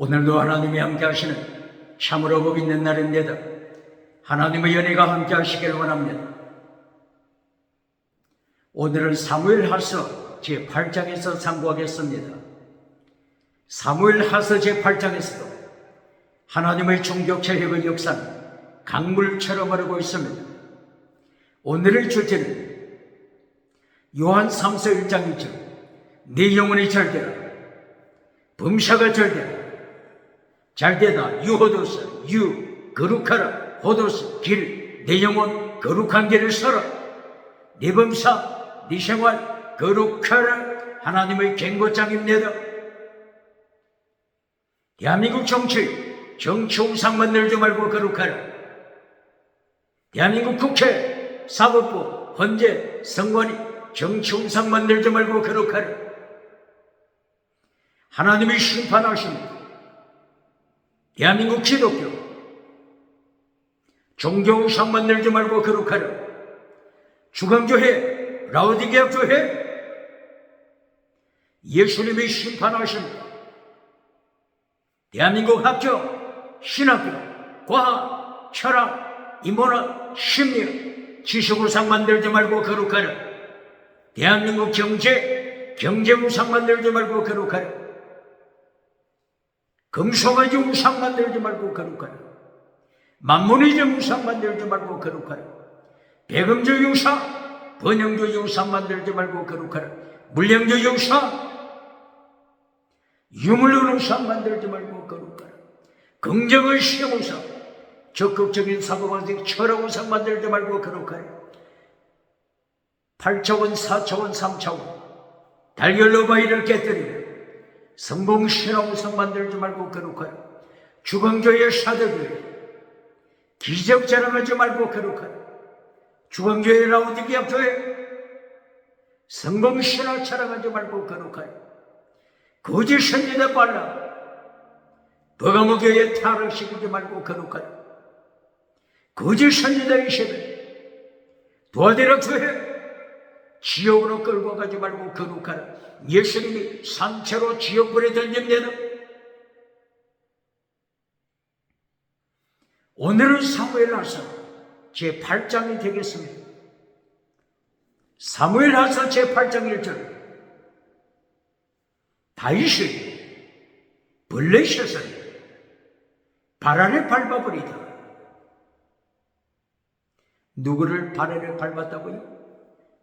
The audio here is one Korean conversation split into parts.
오늘도 하나님이 함께 하시는 참으로 복 있는 날입니다. 하나님의 은혜가 함께 하시길 원합니다. 오늘은 사무엘하서 제8장에서 상고하겠습니다. 사무엘하서 제8장에서도 하나님의 종교개혁의 역사는 강물처럼 흐르고 있습니다. 오늘의 주제는 요한 3서 1장 2절 네 영혼이 절대라 범사가 절대라 잘되다 유호도서 유 거룩하라 호도서 길 내 영혼 거룩한 길을 서라 네 범사 네 생활 거룩하라 하나님의 경고장입니다. 대한민국 정치 우상 만들지 말고 거룩하라. 대한민국 국회 사법부 헌재 선관위 정치 우상 만들지 말고 거룩하라. 하나님이 심판하십니다. 대한민국 기독교 종교 우상 만들지 말고 거룩하라. 주강교회 라오디게아 교회 예수님이 심판하십니다. 대한민국 학교 신학교 과학 철학 인문학 심리학 지식 우상 만들지 말고 거룩하라. 대한민국 경제 우상 만들지 말고 거룩하라. 금속의 우상 만들지 말고 거룩하라. 만문의 우상 만들지 말고 거룩하라. 배금주의 우상 번영주의 우상 만들지 말고 거룩하라. 물량주의 우상 유물론 우상 만들지 말고 거룩하라. 긍정의 시험 우상 적극적인 사고방식 철학 우상 만들지 말고 거룩하라. 8차원 4차원 3차원 달걀로 바위를 깨뜨리라. 성공신앙 우상 만들지 말고 거룩하라. 주광교회 사대교회 기적 자랑하지 말고 거룩하라. 주광교회 라오디게아 교회 성공신앙 자랑하지 말고 거룩하라. 거짓 선지자 발람 버가모교회 타락시키지 말고 거룩하라. 거짓 선지자 이세벨 도아데라 교회 지옥으로 끌고 가지 말고 거룩하라. 예수님이 산채로 지옥불에 던집니다. 오늘은 사무엘하서 제8장이 되겠습니다. 사무엘하서 제8장 1절 다윗이 블레셋을 발 아래 밟아버리다. 누구를 발 아래 밟았다고요?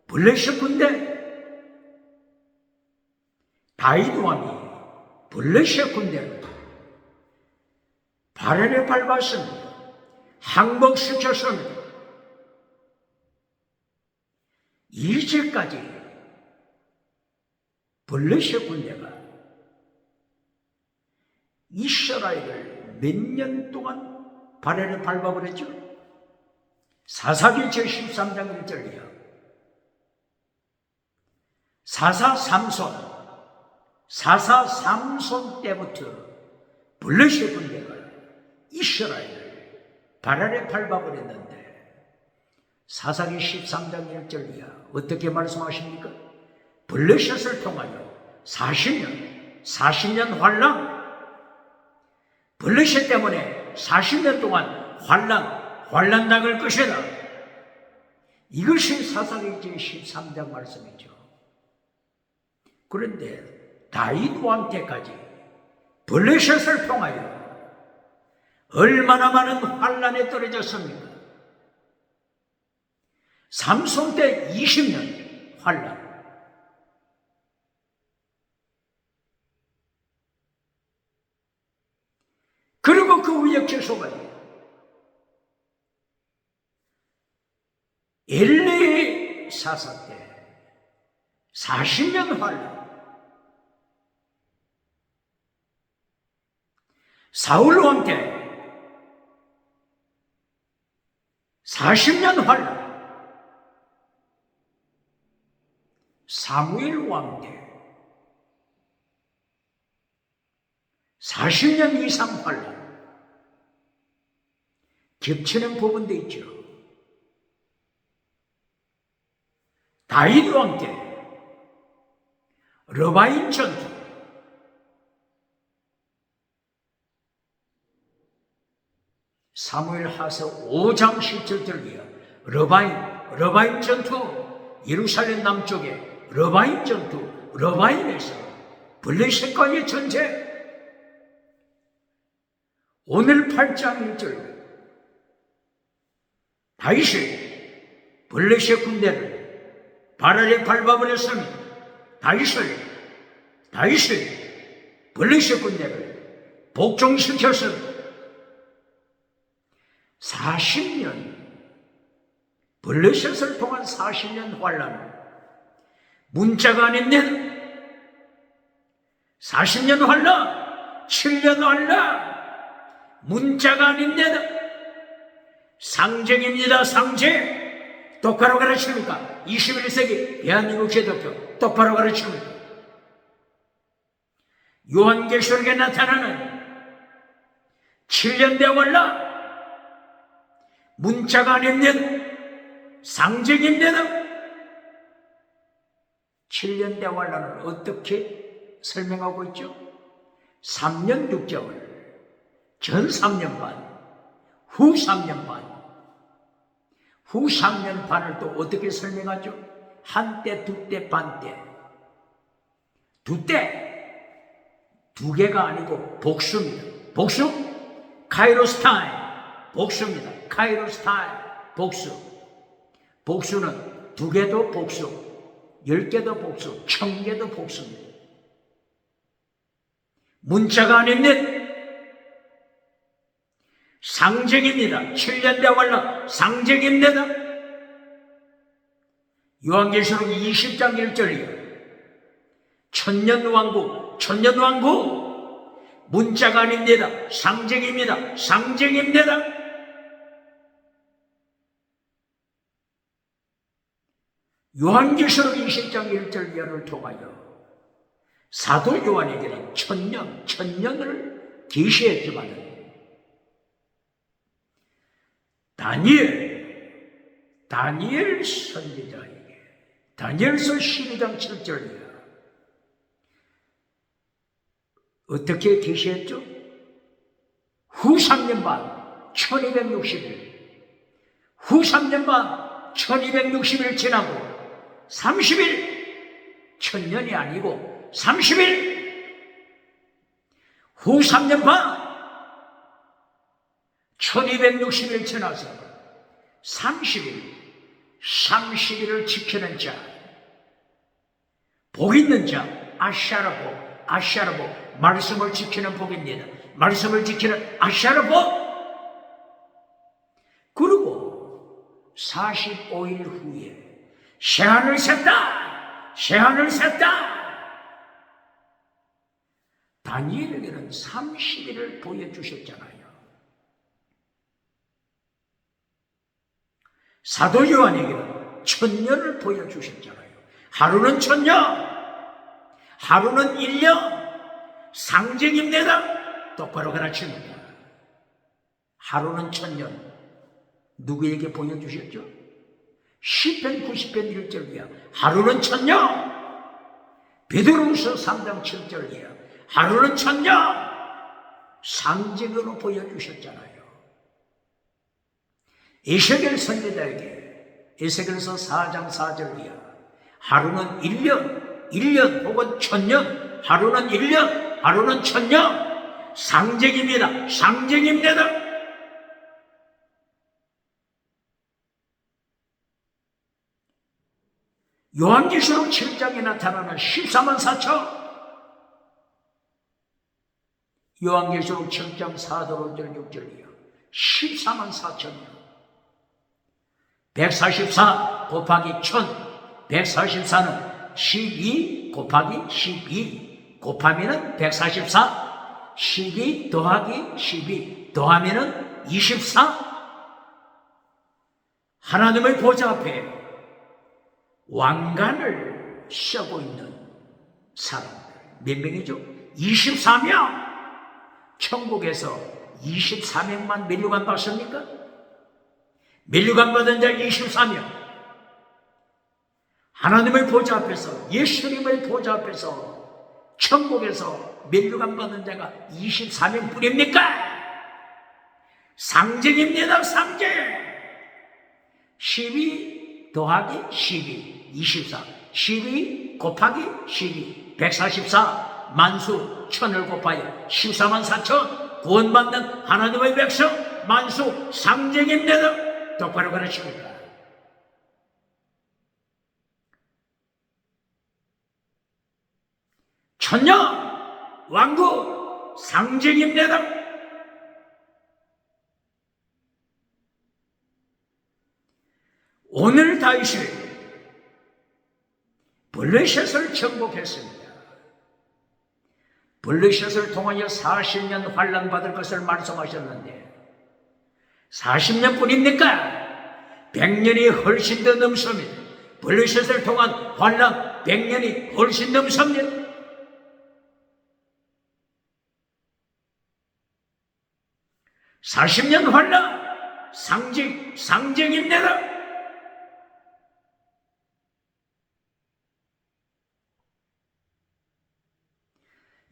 블레셋 군대. 다윗 왕이 블레셋 군대를 발 아래 밟았습니다. 항복시켰습니다. 이제까지 블레셋 군대가 이스라엘을 몇 년 동안 발 아래 밟아버렸죠? 사사기 제13장 1절이요. 사사 삼손 때부터 블레셋 군대가 이스라엘을 발 아래 밟아버렸는데 사사기 13장 1절이야. 어떻게 말씀하십니까? 블레셋을 통하여 40년 환란. 블레셋 때문에 40년 동안 환란 당할 것이다. 이것이 사사기 제13장 말씀이죠. 그런데 다윗 왕 때까지 블레셋을 통하여 얼마나 많은 환란에 떨어졌습니까? 삼손 때 20년 환란. 그리고 그 후에 계속해요. 엘리 사사 때 40년 환란. 사울 왕 때 40년 환란. 사무엘 왕 때 40년 이상 환란. 겹치는 부분도 있죠. 다윗 왕 때 러바임 전투 사무엘하서 5장 17절이야. 러바임 전투, 예루살렘 남쪽에 러바임 전투, 러바임에서 블레셋과의 전쟁. 오늘 8장 1절, 다윗이 블레셋 군대를 발아래 밟아버렸습니다. 다윗이 블레셋 군대를 복종시켰습니다. 40년, 블레셋을 통한 40년 환란, 문자가 아닙니다. 40년 환란, 7년 환란, 문자가 아닙니다. 상쟁입니다. 상쟁. 똑바로 가르칩니까? 21세기 대한민국 제도교 똑바로 가르칩니까? 요한계시록에 나타나는 7년 대환란, 문자가 아닙니다. 상징입니다. 7년 대환란을 어떻게 설명하고 있죠? 3년 6개월, 전 3년 반, 후 3년 반. 후 3년 반을 또 어떻게 설명하죠? 한때, 두때, 반때. 두때, 두 개가 아니고 복수입니다. 복수? 카이로스 타임. 복수입니다. 카이로스 타임. 복수. 복수는 두 개도 복수, 10개도 복수, 1000개도 복수입니다. 문자가 아닙니다. 상징입니다. 7년 대환란 상징입니다. 요한계시록 20장 1절이요. 천년왕국, 문자가 아닙니다. 상징입니다. 상징입니다. 요한계시록 20장 1절 이하를 통하여 사도 요한에게는 천년을 계시했지만 다니엘 선지자에게, 다니엘서 12장 7절이야. 어떻게 계시했죠? 후 3년 반 1260일, 후 3년 반 1260일 지나고 30일, 1000년이 아니고 30일, 후 3년 반 1260일 지나서 30일을 지키는 자, 복 있는 자, 아샤르복, 말씀을 지키는 복입니다. 말씀을 지키는 아샤르복. 그리고 45일 후에 새하늘 샜다. 다니엘에게는 30일을 보여주셨잖아요. 사도 요한에게는 1000년을 보여주셨잖아요. 하루는 1000년, 하루는 1년, 상징입니다. 똑바로 가르칩니다. 하루는 1000년, 누구에게 보여주셨죠? 시편 90편 1절이야. 하루는 1000년. 베드로후서 3장 7절이야. 하루는 1000년. 상징으로 보여주셨잖아요. 에스겔 선지자에게 에스겔서 4장 4절이야. 하루는 1년 혹은 1000년, 하루는 1년, 하루는 1000년. 상징입니다. 상징입니다. 요한계시록 7장에 나타나는 14만 4천. 요한계시록 7장 4절 5절 6절이요. 14만 4천이요. 144 곱하기 1000, 144는 12 곱하기 12 곱하면은 144, 12 더하기 12 더하면은 24. 하나님의 보좌 앞에 왕관을 쓰고 있는 사람들 몇 명이죠? 24명. 천국에서 24명만 면류관 받습니까? 면류관 받은 자 24명. 하나님의 보좌 앞에서, 예수님의 보좌 앞에서 천국에서 면류관 받은 자가 24명 뿐입니까? 상징입니다. 상징. 12 더하기 12 24, 12 곱하기 12 144, 만수 1000을 곱하여 14만 4천, 구원받는 하나님의 백성 만수 상징입니다. 똑바로 가르칩니까? 천년 왕국 상징입니다. 오늘 다윗이 블레셋을 정복했습니다. 블레셋을 통하여 40년 환난 받을 것을 말씀하셨는데 40년 뿐입니까? 100년이 훨씬 더 넘습니다. 블레셋을 통한 환난 100년이 훨씬 넘습니다. (40년) 환난 상징입니다.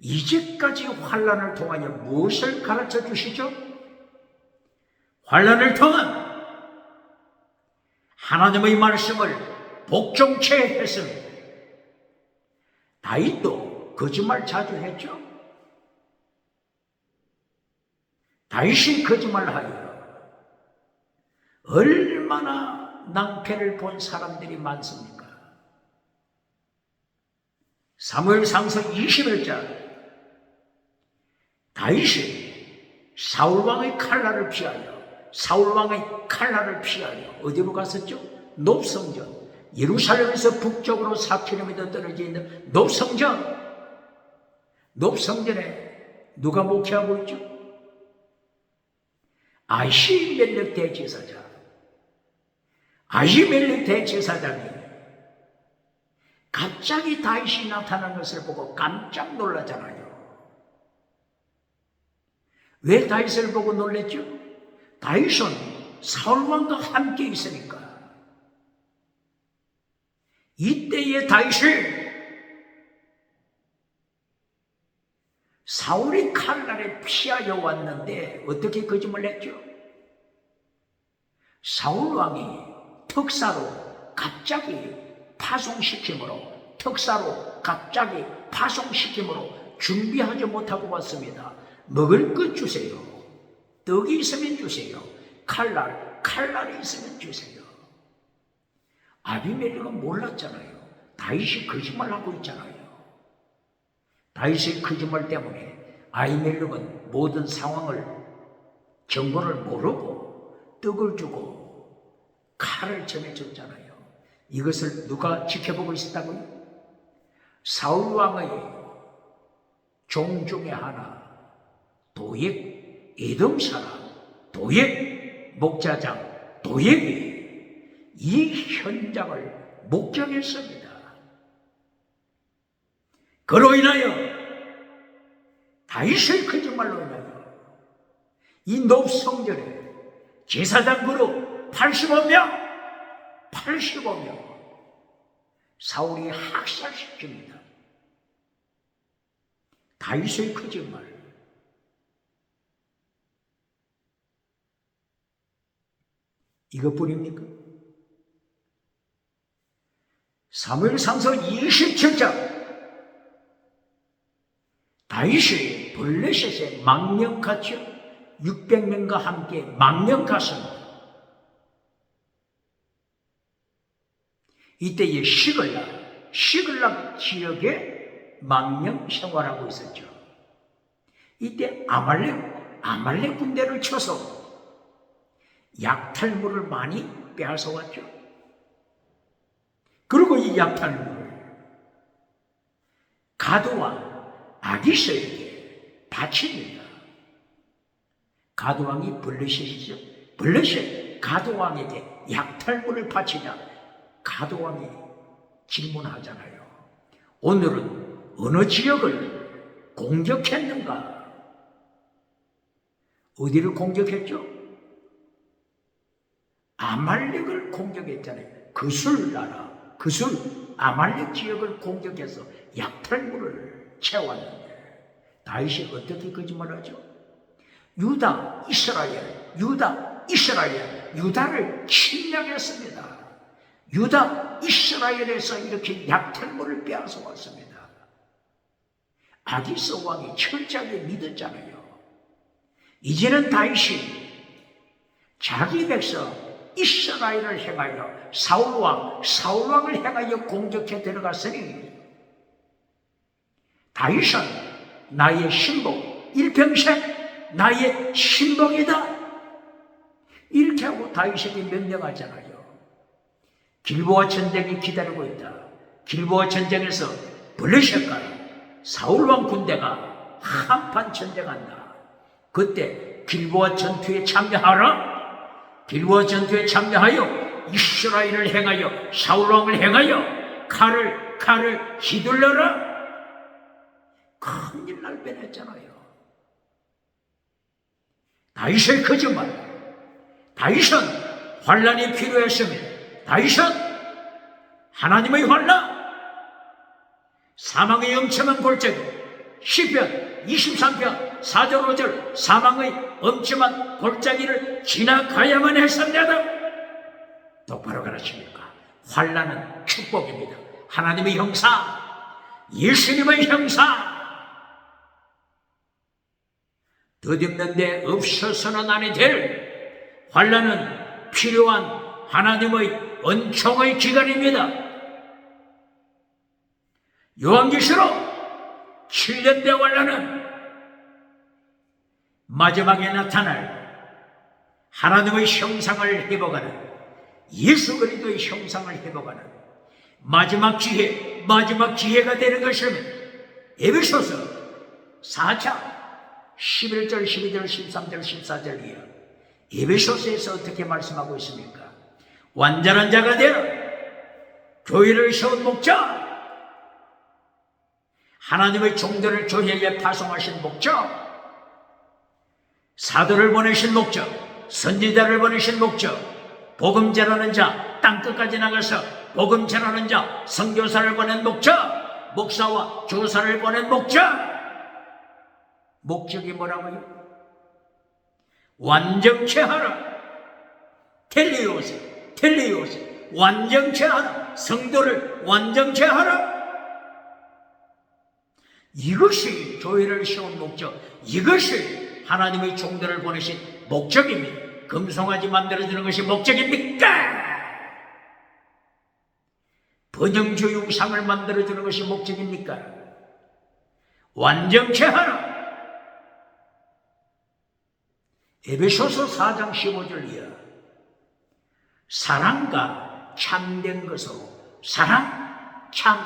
이제까지 환난을 통하여 무엇을 가르쳐 주시죠? 환난을 통한 하나님의 말씀을 복종케 했습니다. 다윗도 거짓말 자주 했죠? 다윗이 거짓말하여 얼마나 낭패를 본 사람들이 많습니까? 사무엘상서 21장 다윗이 사울왕의 칼날을 피하여 어디로 갔었죠? 높성전, 예루살렘에서 북쪽으로 4km 떨어져 있는 높성전에 누가 목회하고 있죠? 아히멜렉 대제사장이 갑자기 다윗이 나타난 것을 보고 깜짝 놀라잖아요. 왜 다윗을 보고 놀랬죠? 다윗은 사울왕과 함께 있으니까. 이때의 다윗이 사울이 칼날에 피하여 왔는데 어떻게 거짓말을 했죠? 사울왕이 특사로 갑자기 파송시킴으로 준비하지 못하고 왔습니다. 먹을 것 주세요. 떡이 있으면 주세요. 칼날이 있으면 주세요. 아비멜렉은 몰랐잖아요. 다윗이 거짓말하고 있잖아요. 다윗의 거짓말 때문에 아비멜렉은 모든 상황을 정보를 모르고 떡을 주고 칼을 전해줬잖아요. 이것을 누가 지켜보고 있었다고요? 사울왕의 종 중에 하나 도액, 에돔 사람, 도액 목자장, 도액이 이 현장을 목격했습니다. 그로 인하여 다윗의 거짓말로 인하여 이 높성전에 제사장 그룹 85명 사울이 학살시킵니다. 다윗의 거짓말. 이것뿐입니까? 사무엘상서 27장 다윗이 블레셋에 망령 갔죠. 600명과 함께 망령 갔습니다. 이때에 시글락 지역에 망령 생활하고 있었죠. 이때 아말렉 군대를 쳐서 약탈물을 많이 빼앗아 왔죠. 그리고 이 약탈물을 가드왕 아기스에게 바칩니다. 가드왕이 블레셋이죠. 블레셋 가드왕에게 약탈물을 바치자 가드왕이 질문하잖아요. 오늘은 어느 지역을 공격했는가? 어디를 공격했죠? 아말렉을 공격했잖아요. 아말렉 지역을 공격해서 약탈물을 채웠는데 다윗이 어떻게 거짓말하죠? 유다, 이스라엘, 유다, 이스라엘, 유다를 침략했습니다. 유다, 이스라엘에서 이렇게 약탈물을 빼앗아 왔습니다. 아기스 왕이 철저하게 믿었잖아요. 이제는 다윗이 자기 백성 이스라엘을 향하여 사울왕을 향하여 공격해 들어갔으니 다윗은 나의 신복, 일평생 나의 신복이다. 이렇게 하고 다윗에게 명령하잖아요. 길보아 전쟁이 기다리고 있다. 길보아 전쟁에서 블레셋과 사울왕 군대가 한판 전쟁한다. 그때 길보아 전투에 참여하라. 길보아 전투에 참여하여 이스라엘을 향하여 사울왕을 향하여 칼을 휘둘러라. 큰일 날 뻔했잖아요. 다윗의 거짓말, 다윗은 환난이 필요했습니다. 다윗은 하나님의 환난, 사망의 엄청난 골짜기, 시편 23편 4절 5절 사망의 엄청난 골짜기를 지나가야만 했습니다. 똑바로 가르칩니까? 환난은 축복입니다. 하나님의 형상, 예수님의 형상, 덧입는 데 없어서는 아니 될 환난은 필요한 하나님의 은총의 기간입니다. 요한계시록 7년대 환난은 마지막에 나타날 하나님의 형상을 회복하는, 예수 그리스도의 형상을 회복하는 마지막 기회가 되는 것입니다. 에베소서 4장 11절, 12절, 13절, 14절 이하 에베소서에서 어떻게 말씀하고 있습니까? 완전한 자가 되어 교회를 세운 목적, 하나님의 종들을 교회에 파송하신 목적, 사도를 보내신 목적, 선지자를 보내신 목적, 복음 전하는 자, 땅끝까지 나가서 복음 전하는 자, 선교사를 보낸 목적, 목사와 교사를 보낸 목적이 뭐라고요? 완전케 하라. 텔레오스, 완전케 하라. 성도를 완전케 하라. 이것이 교회를 세운 목적, 이것이 하나님의 종들을 보내신 목적입니다. 금송아지 만들어주는 것이 목적입니까? 번영주 융상을 만들어주는 것이 목적입니까? 완전케 하라. 에베소서 4장 15절 이하 사랑과 참된 것으로, 사랑, 참,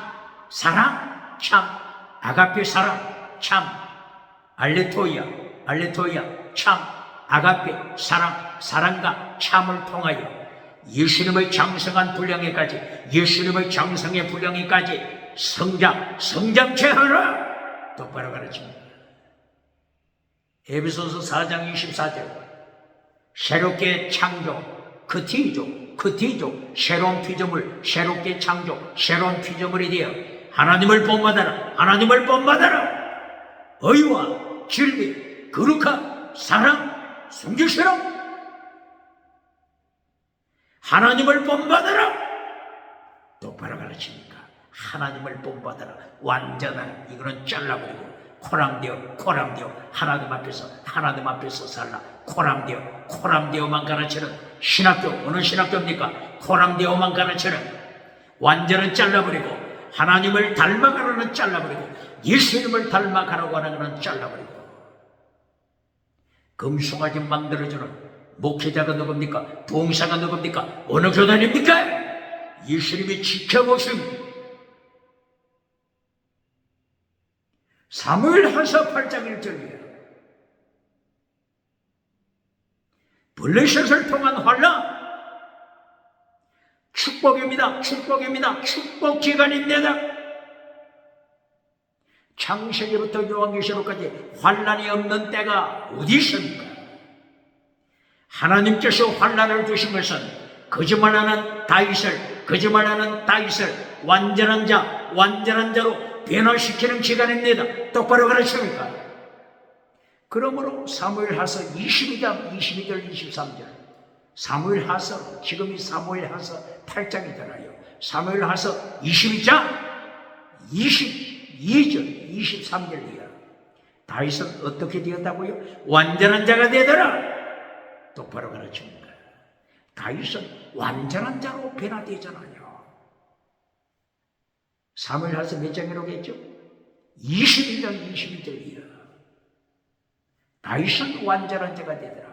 아가페 사랑, 참, 알레토이아, 참, 아가페 사랑, 사랑과 참을 통하여 예수님의 장성한 분량에까지, 예수님의 장성의 분량에까지 성장케 하라. 똑바로 가르칩니다. 에베소서 4장 24절 새롭게 창조, 크티조, 새로운 피조물, 새롭게 창조, 새로운 피조물이 되어 하나님을 본받아라. 의와 진리, 거룩함, 사랑, 순결스러움, 하나님을 본받아라. 똑바로 가르치니까 하나님을 본받아라. 완전한, 이거는 잘라버리고 코람되어 하나님 앞에서 살라. 코람되어만 가르치는 신학교, 어느 신학교입니까? 코람되어만 가르치는, 완전은 잘라버리고 하나님을 닮아가라는 잘라버리고 예수님을 닮아가라고 하는 것은 잘라버리고, 금송아지 만들어주는 목회자가 누굽니까? 봉사가 누굽니까? 어느 교단입니까? 예수님이 지켜보십니다. 사무엘하서 8장 1절이에요. 블레셋을 통한 환난, 축복입니다. 축복 기간입니다. 창세기부터 요한계시록까지 환난이 없는 때가 어디 있습니까? 하나님께서 환난을 주신 것은 거짓말하는 다윗을 완전한 자로 변화시키는 기간입니다. 똑바로 가르칩니까? 그러므로 사무엘하서 22장 22절 23절, 사무엘하서, 지금이 사무엘하서 8장이잖아요. 사무엘하서 22장 22절 23절이야. 다윗은 어떻게 되었다고요? 완전한 자가 되더라. 똑바로 가르칩니다. 다윗은 완전한 자로 변화되잖아요. 사무엘하서 몇 장이라고 했죠? 22장 22절이야. 다윗은 완전한 자가 되더라.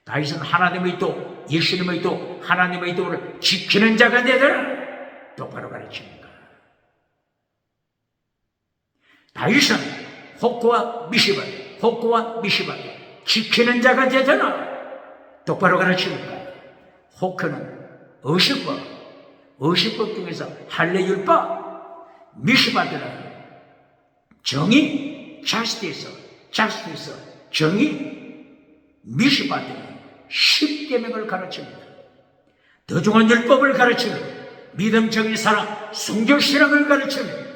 다윗은 하나님의 도, 예수님의 도, 하나님의 도를 지키는 자가 되더라. 똑바로 가르칩니다. 다윗은 홉과 미시바 지키는 자가 되더라. 똑바로 가르칩니다. 홉크는 의식법 중에서 할례율법, 미시바들은 정의, 자스티스, 정의, 미시바들은 십계명을 가르칩니다. 더 중한 율법을 가르칩니다. 믿음, 정의, 사랑, 순교, 신앙을 가르칩니다.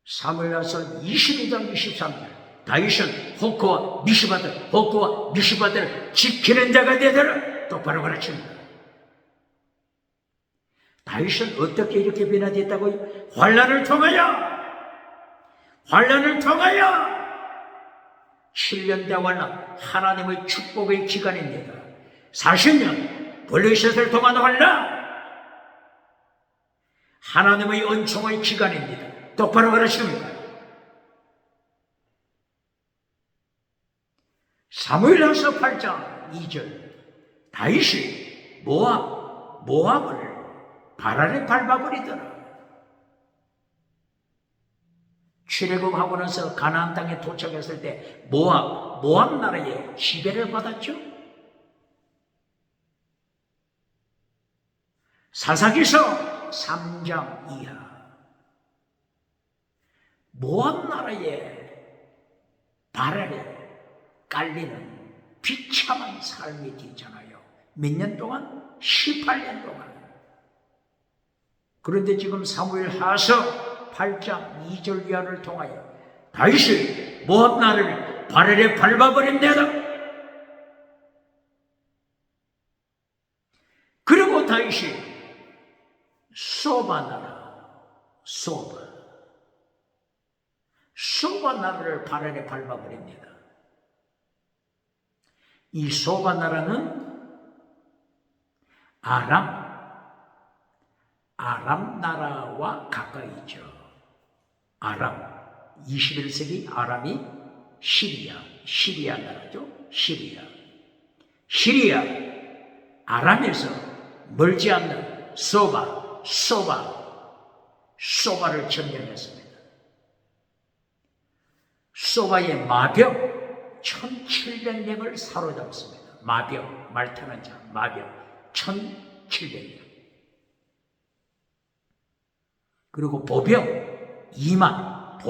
사무엘하서 22장 23절, 다윗은 홉과 미시바들을 지키는 자가 되더라. 똑바로 가르칩니다. 다윗은 어떻게 이렇게 변화됐다고요? 환난을 통하여 7년 대환란, 하나님의 축복의 기간입니다. 40년 블레셋을 통한 환난, 하나님의 은총의 기간입니다. 똑바로 가르칩니다. 사무엘하서 8장 2절, 다윗이 모압을 발 아래 밟아버리더라. 출애굽하고 나서 가나안 땅에 도착했을 때 모압 나라에 지배를 받았죠. 사사기서 3장 이하, 모압 나라에 발 아래 깔리는 비참한 삶이 있잖아요. 몇 년 동안? 18년 동안. 그런데 지금 사무엘하서 8장 2절 이하를 통하여 다윗이 모압 나라를 발 아래 밟아버린다. 그리고 다윗이 소바 나라를 발 아래 밟아버립니다. 이 소바 나라는 아람 나라와 가까이 있죠. 아람, 21세기 아람이 시리아 나라죠. 시리아, 아람에서 멀지 않는 소바를 점령했습니다. 소바의 마병 1700명을 사로잡습니다. 마병, 말 타는 자, 마병 1700명. 그리고 보병 2만을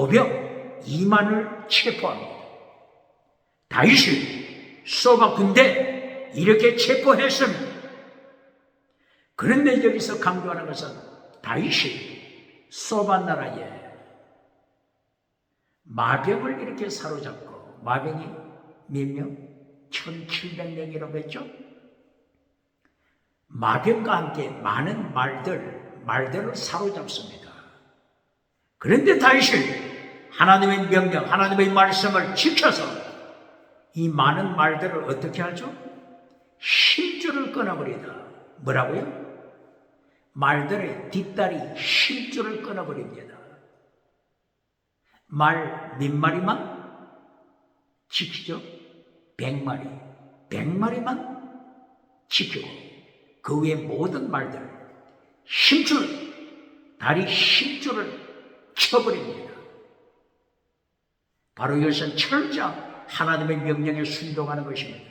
체포합니다. 다윗이 소바 군대 이렇게 체포했습니다. 그런데 여기서 강조하는 것은 다윗이 소바 나라에 마병을 이렇게 사로잡고, 마병이 몇 명? 1700명이라고 했죠? 마병과 함께 많은 말들을 사로잡습니다. 그런데 다윗은 하나님의 명령, 하나님의 말씀을 지켜서 이 많은 말들을 어떻게 하죠? 힘줄을 끊어버리다. 뭐라고요? 말들의 뒷다리 힘줄을 끊어버립니다. 말 몇 마리만 지키죠? 100마리만 지키고 그 외의 모든 말들 다리 힘줄을 쳐버립니다. 바로 이것은 철저한 하나님의 명령에 순종하는 것입니다.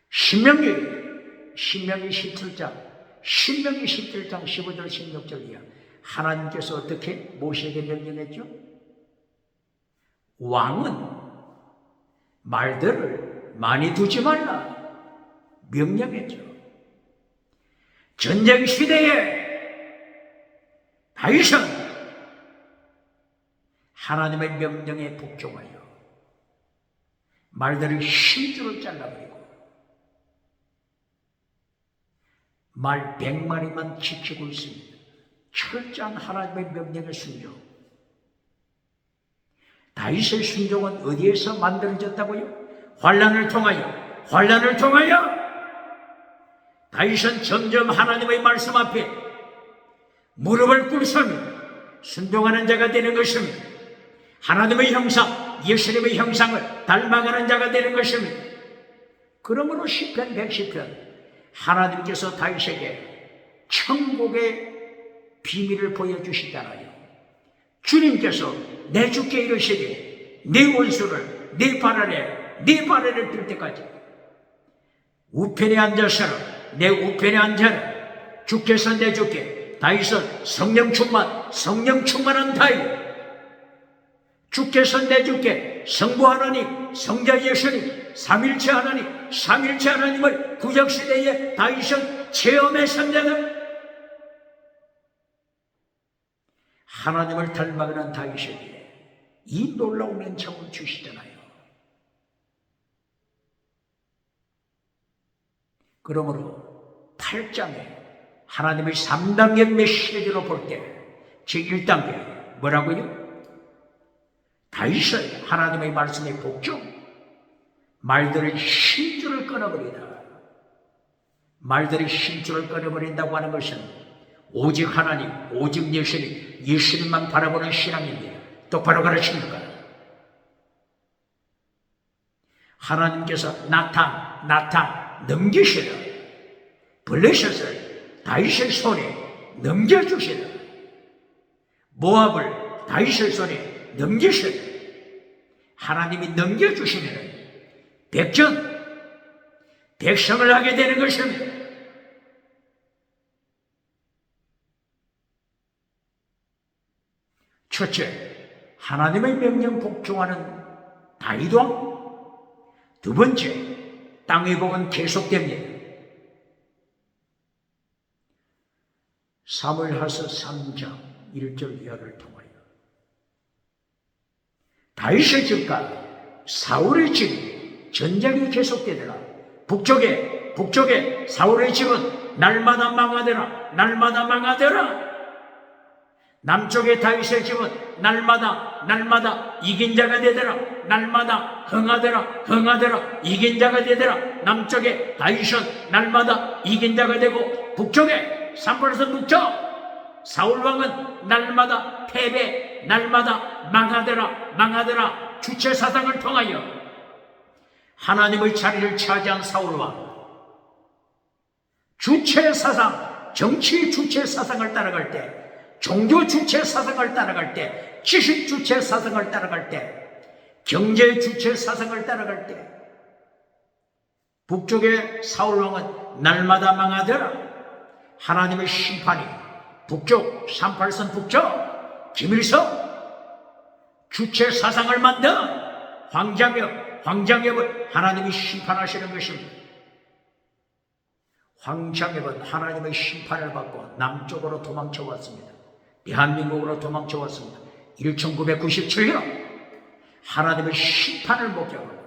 신명기 17장 15절 16절이야. 하나님께서 어떻게 모세에게 명령했죠? 왕은 말들을 많이 두지 말라 명령했죠. 전쟁 시대에 다윗은 하나님의 명령에 복종하여 말들을 힘줄을 잘라버리고 말 100마리만 지키고 있습니다. 철저한 하나님의 명령에 순종. 다윗의 순종은 어디에서 만들어졌다고요? 환난을 통하여 다윗은 점점 하나님의 말씀 앞에 무릎을 꿇으며 순종하는 자가 되는 것입니다. 하나님의 형상, 예수님의 형상을 닮아가는 자가 되는 것입니다. 그러므로 시편 110편 하나님께서 다윗에게 천국의 비밀을 보여주시잖아요. 주님께서 내 주께 이르시되 네 원수를 네 발 아래를 들 때까지 우편에 앉아서라 내 우편에 앉아라. 주께서 내 주께 다윗은 성령 충만한 다윗. 주께서 내 주께 성부 하나님, 성자 예수님, 삼일체 하나님을 구약시대에 다윗은 체험했습니다. 하나님을 닮아가는 다윗에게 이 놀라운 은총을 주시잖아요. 그러므로 8장에 하나님의 3단계 메시지로 볼 때 제1단계 뭐라고요? 다윗은 하나님의 말씀에 복종, 말들의 힘줄을 끊어버리다. 말들의 힘줄을 끊어버린다고 하는 것은 오직 하나님, 오직 예수님만 바라보는 신앙입니다. 똑바로 가르칩니까? 하나님께서 나탄 넘기시라. 블레셋을 다윗의 손에 넘겨주시라. 모압을 다윗의 손에 넘기시라. 하나님이 넘겨주시면 백성을 하게 되는 것입니다. 첫째, 하나님의 명령 복종하는 다윗 왕. 두 번째, 땅의 복은 계속됩니다. 사무엘하서 3장 1절 이하를 통하여 다윗의 집과 사울의 집 전쟁이 계속되더라. 북쪽에 사울의 집은 날마다 망하더라. 남쪽에 다윗의 집은 날마다 이긴 자가 되더라. 날마다 흥하더라. 이긴 자가 되더라. 남쪽에 다윗은 날마다 이긴 자가 되고 북쪽에 산벌선 북쪽 사울왕은 날마다 패배, 날마다 망하더라. 주체 사상을 통하여 하나님의 자리를 차지한 사울왕, 주체 사상, 정치 주체 사상을 따라갈 때, 종교 주체 사상을 따라갈 때, 지식 주체 사상을 따라갈 때, 경제 주체 사상을 따라갈 때, 북쪽의 사울왕은 날마다 망하더라. 하나님의 심판이 북쪽, 38선 북쪽, 김일성 주체 사상을 만든 황장엽을 하나님이 심판하시는 것입니다. 황장엽은 하나님의 심판을 받고 남쪽으로 도망쳐 왔습니다. 대한민국으로 도망쳐 왔습니다. 1997년 하나님의 심판을 목격하고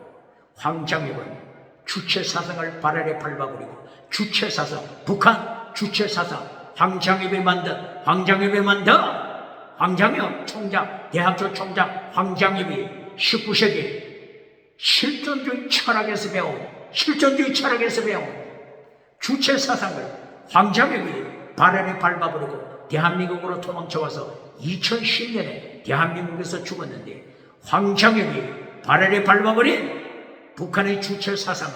황장엽은 주체 사상을 발 아래 밟아버리고 주체 사상, 북한 주체 사상, 황장엽이 만든 황장엽 총장, 대학교 총장 황장엽이 19세기 실존주의 철학에서 배운 주체 사상을 황장엽이 발 아래 밟아버리고 대한민국으로 도망쳐와서 2010년에 대한민국에서 죽었는데 황장엽이 발 아래 밟아버린 북한의 주체 사상을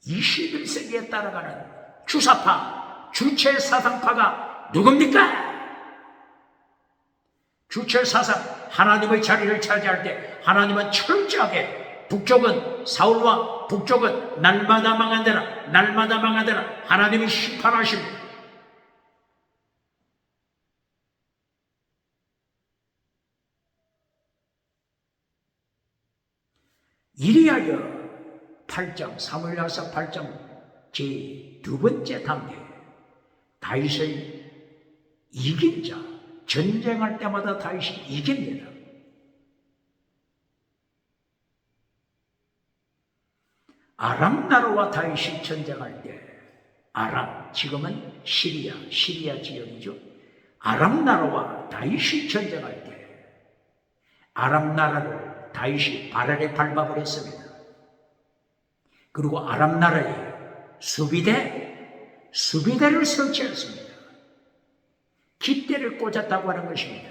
21세기에 따라가는 주사파, 주체 사상파가 누굽니까? 주체 사상, 하나님의 자리를 차지할 때 하나님은 철저하게 북쪽은 사울과 북쪽은 날마다 망하더라. 하나님이 심판하십니다. 이리하여 8장, 사무엘하서 8장 제 두 번째 단계, 다윗의 이긴 자, 전쟁할 때마다 다윗이 이깁니다. 아람 나라와 다윗이 전쟁할 때, 아람, 지금은 시리아 지역이죠. 아람 나라와 다윗이 전쟁할 때 아람 나라를 다윗이 발아래 밟아버렸습니다. 그리고 아람 나라에 수비대를 설치했습니다. 깃대를 꽂았다고 하는 것입니다.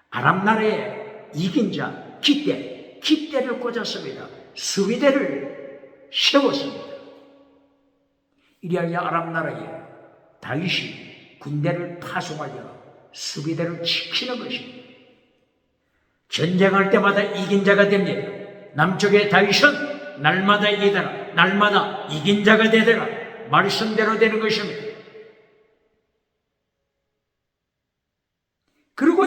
아람 나라에 이긴 자 깃대를 꽂았습니다. 수비대를 세웠습니다. 이리하여 아람 나라에 다윗이 군대를 파송하여 수비대를 지키는 것입니다. 전쟁할 때마다 이긴 자가 됩니다. 남쪽의 다윗은 날마다 이기더라. 날마다 이긴 자가 되더라. 말씀대로 되는 것입니다. 그리고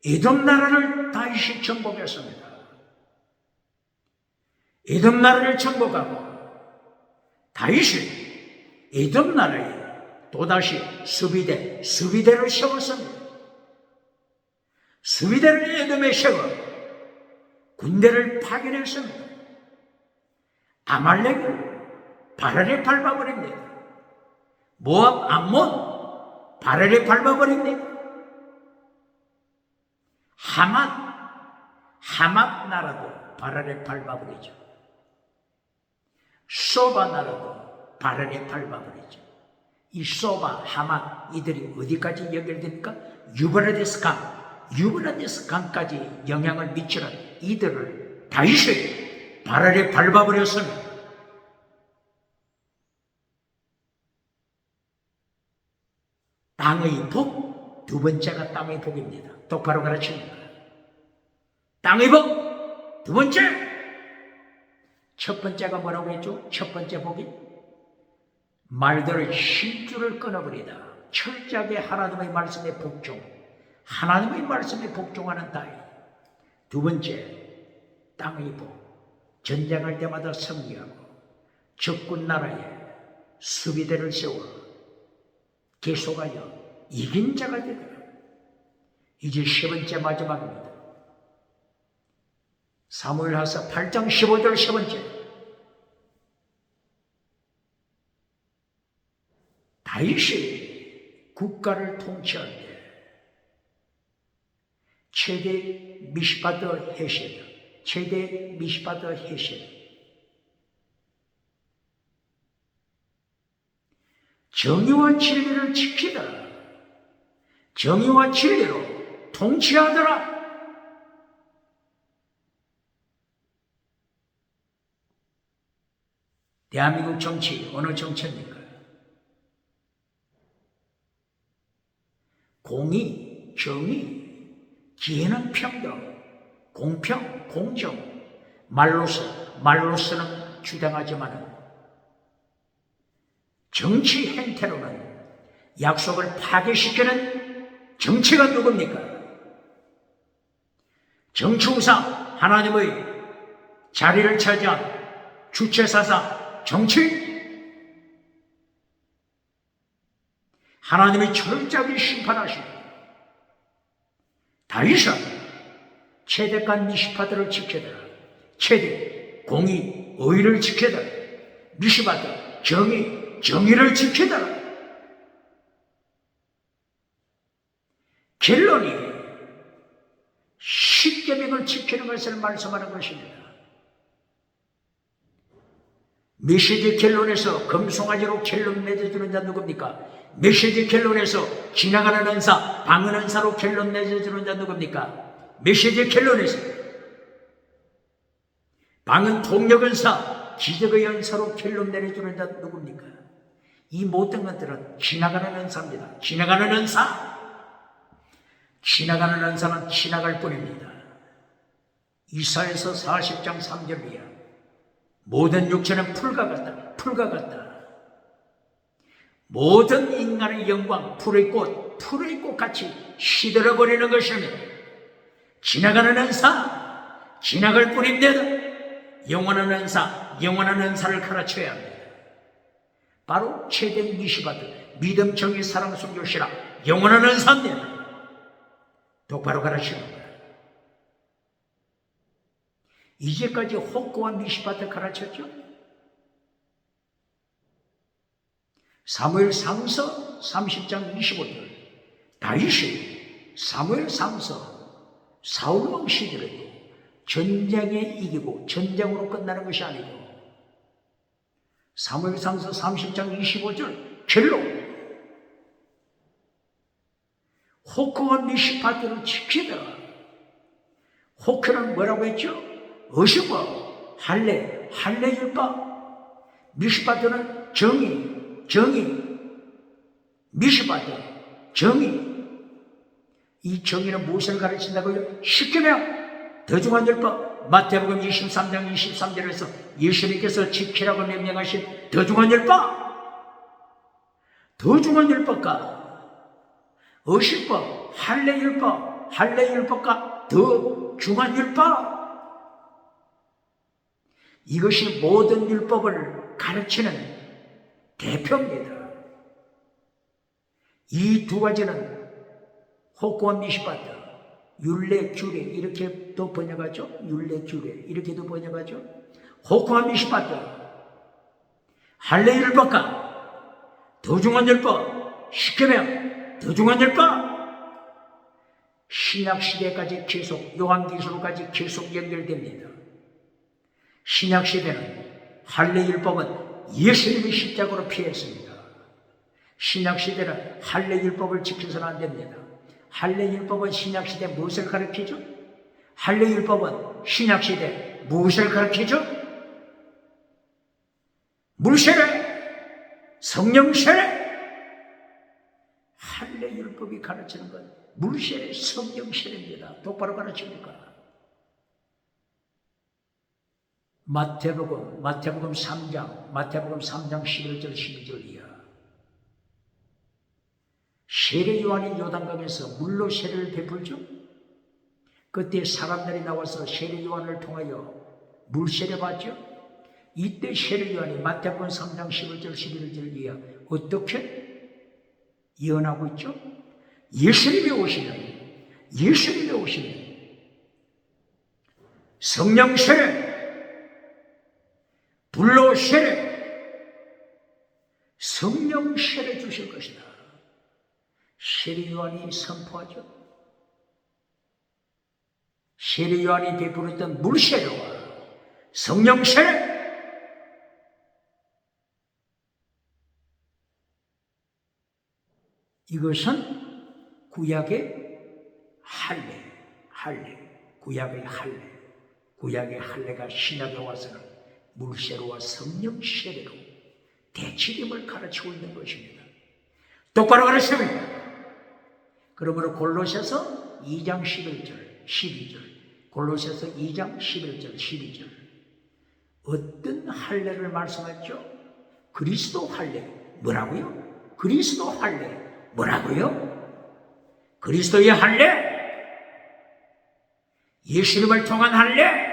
에돔 나라를 다윗이 정복했습니다. 에돔 나라를 정복하고 다윗이 에돔 나라에 또다시 수비대를 세웠습니다. 수비대를 에돔에 세워 군대를 파견했습니다. 아말렉을 발아래 밟아버립니다. 모압, 암몬 발아래 밟아버립니다. 하맛 나라도 발아래 밟아버리죠. 소바 나라도 발아래 밟아버리죠. 이 소바, 하맛 이들이 어디까지 연결됩니까? 유브라데스 강까지 영향을 미치는 이들을 다윗이 발아래 밟아버렸습니다. 땅의 복, 두 번째가 땅의 복입니다. 똑바로 가르칩니다. 땅의 복, 두 번째. 첫 번째가 뭐라고 했죠? 첫 번째 복이 말들의 힘줄을 끊어버리다. 철저하게 하나님의 말씀에 복종, 하나님의 말씀에 복종하는 다윗. 두 번째, 땅의 복. 전쟁할 때마다 승리하고 적군 나라에 수비대를 세워 계속하여 이긴 자가 되더라. 이제 세 번째 마지막입니다. 사무엘하서 8장 15절 세 번째. 다윗이 국가를 통치할 때 최대 미스바드 헤세드 정의와 진리를 지키더라. 정의와 진리로 통치하더라. 대한민국 정치 어느 정치입니까? 공의, 정의, 기회는 평등, 공평, 공정, 말로서는 주장하지만 정치 행태로는 약속을 파괴시키는 정치가 누굽니까? 정치우상 하나님의 자리를 차지한 주체사상 정치? 하나님이 철저하게 심판하시고 다윗은 최대간 미시파드를 지켜더라. 최대 공의, 의를 지켜더라. 미시파드 정의를 지켜더라. 결론이 십계명을 지키는 것을 말씀하는 것입니다. 메시지 결론에서 금송아지로 결론 맺어주는 자 누굽니까? 메시지 결론에서 지나가는 은사, 방언 은사로 결론 맺어주는 자 누굽니까? 메시지 결론에서 방언 통역 은사, 기적의 은사로 결론 내려주는 자 누굽니까? 이 모든 것들은 지나가는 은사입니다. 지나가는 은사는 지나갈 뿐입니다. 이사야서 40장 3절이야. 모든 육체는 풀과 같다. 모든 인간의 영광, 풀의 꽃 같이 시들어버리는 것입니다. 지나가는 은사, 지나갈 뿐입니다. 영원한 은사를 가르쳐야 합니다. 바로 최대 미시바드, 믿음, 정의, 사랑, 순교, 신앙, 영원한 은사입니다. 똑바로 가르치는 거예요. 이제까지 혹고와 미시바드 가르쳤죠? 사무엘상서 30장 25절, 다윗이 사무엘상서 사울왕 시절에도 전쟁에 이기고 전쟁으로 끝나는 것이 아니고 사무엘상서 30장 25절 결론, 호크와 미시바드를 지키더라. 호크는 뭐라고 했죠? 어시과 할례율법, 미시바드는 정의, 미시바드 정의. 이 정의는 무엇을 가르친다고요? 10계명, 더중한 율법, 마태복음 23장 23절에서 예수님께서 지키라고 명령하신 더중한 율법과 어시법, 할례율법과 더중한 율법, 이것이 모든 율법을 가르치는 대표입니다. 이 두 가지는 혹고와 미시바드, 율례, 규례, 이렇게도 번역하죠. 율례, 규례, 이렇게도 번역하죠. 혹고와 미시바드, 할례율법과 더중한 율법, 10계명, 더중한 율법, 신약시대까지 계속, 요한계시록까지 계속 연결됩니다. 신약시대는 할례율법은 예수님이 십자가로 피했습니다. 신약시대는 할례율법을 지켜서는 안 됩니다. 할례율법은 신약시대 무엇을 가르치죠? 할례율법은 신약시대 무엇을 가르치죠? 물세례, 성령세례. 할례율법이 가르치는 건 물세례, 성령세례입니다. 똑바로 가르칩니까? 마태복음 3장 11절 12절 이하. 세례 요한이 요단강에서 물로 세례를 베풀죠. 그때 사람들이 나와서 세례 요한을 통하여 물 세례 받죠. 이때 세례 요한이 마태복음 3장 11절 11절 이하 어떻게 예언하고 있죠? 예수님이 오시는 성령 세례, 불로 세례, 성령 세례 주실 것이다. 세례 요한이 선포하죠. 세례 요한이 베풀었던 물 세례와 성령 세례, 이것은 구약의 구약의 할례가 신약에 와서는 물세례와 성령 세례로 대치림을 가르치고 있는 것입니다. 똑바로 가르칩니다. 그러므로 골로새서 2장 11절 12절, 골로새서 2장 11절 12절 어떤 할례를 말씀했죠? 그리스도 할례. 뭐라고요? 그리스도 할례. 뭐라고요? 그리스도의 할례, 예수님을 통한 할례,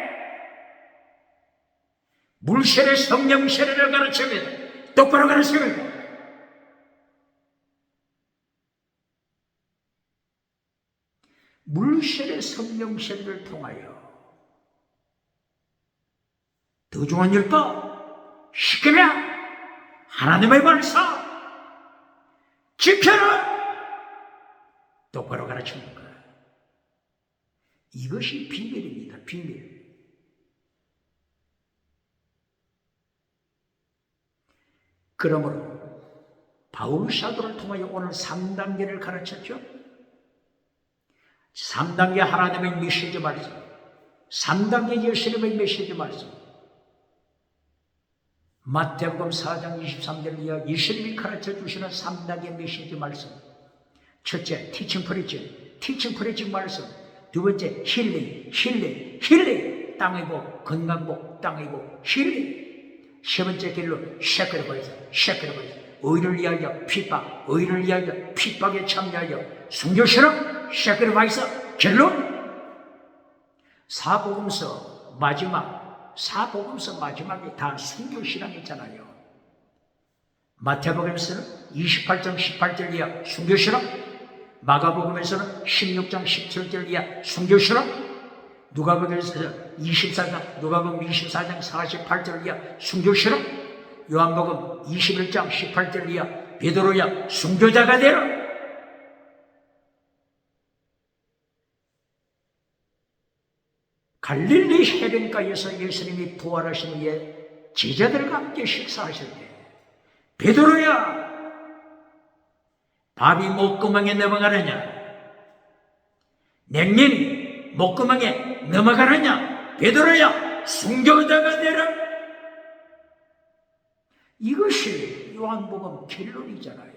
물세례, 성령 세례를 가르칩니다. 똑바로 가르칩니다. 물세례, 성령 세례를 통하여 더중한 율법, 10계명, 하나님의 말씀 지켜라. 똑바로 가르칩니다. 이것이 비밀입니다. 비밀. 그러므로 바울 사도를 통하여 오늘 3단계를 가르쳤죠. 3단계 하나님의 메시지 말씀, 3단계 예수님의 메시지 말씀. 마태복음 4장 23절 이하 예수님이 가르쳐 주시는 3단계 메시지 말씀. 첫째, 티칭 프리칭 말씀. 두 번째, 힐링, 땅의 복, 건강복, 땅의 복, 힐링. 세 번째 길로 셰크리바이스, 의를 위하여 핍박, 의를 위하여 핍박에 참여하여 순교처럼 셰크리바이스. 결론, 사복음서 마지막 사복음서 마지막에 다 순교신앙이잖아요. 마태복음에서는 28장 18절 이하 순교신앙, 마가복음에서는 16장 17절 이하 순교신앙, 누가복음에서는 24장 48절 이하 순교신앙, 요한복음 21장 18절 이하 베드로야 순교자가 되라. 갈릴리 해변가에서 예수님이 부활하신 후에 제자들과 함께 식사하실 때 베드로야 밥이 목구멍에 넘어가느냐, 냉면이 목구멍에 넘어가느냐, 베드로야 순교자가 되라. 이것이 요한복음 결론이잖아요.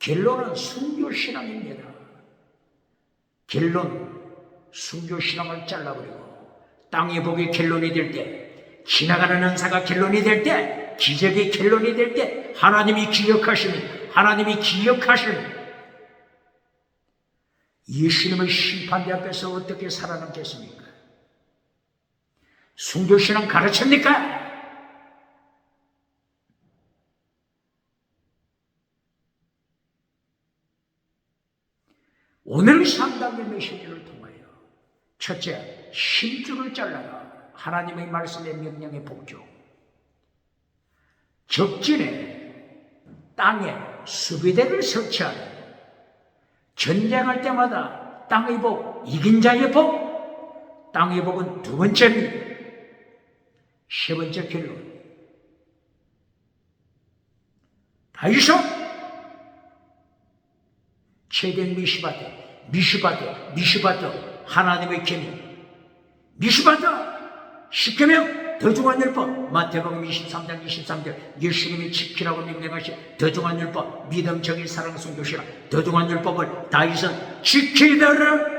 결론은 순교신앙입니다. 결론, 순교신앙을 잘라버리고 땅의 복이 결론이 될 때, 지나가는 은사가 결론이 될 때, 기적이 결론이 될 때 하나님이 기억하시는 예수님의 심판대 앞에서 어떻게 살아남겠습니까? 순교신앙 가르칩니까? 오늘 상담의 메시지를 통하여 첫째, 심줄을 잘라라. 하나님의 말씀의 명령에 복종. 적진에 땅에 수비대를 설치하는, 전쟁할 때마다 땅의 복, 이긴 자의 복. 땅의 복은 두 번째입니다. 세 번째 결론. 다이소 최대 미시바드 하나님의 계명, 미시바드 십계명 더중한 율법, 마태복음 23장 23절 예수님이 지키라고 명령하신 더중한 율법, 믿음, 정의, 사랑, 순교시라. 더중한 율법을 다윗은 지키더라.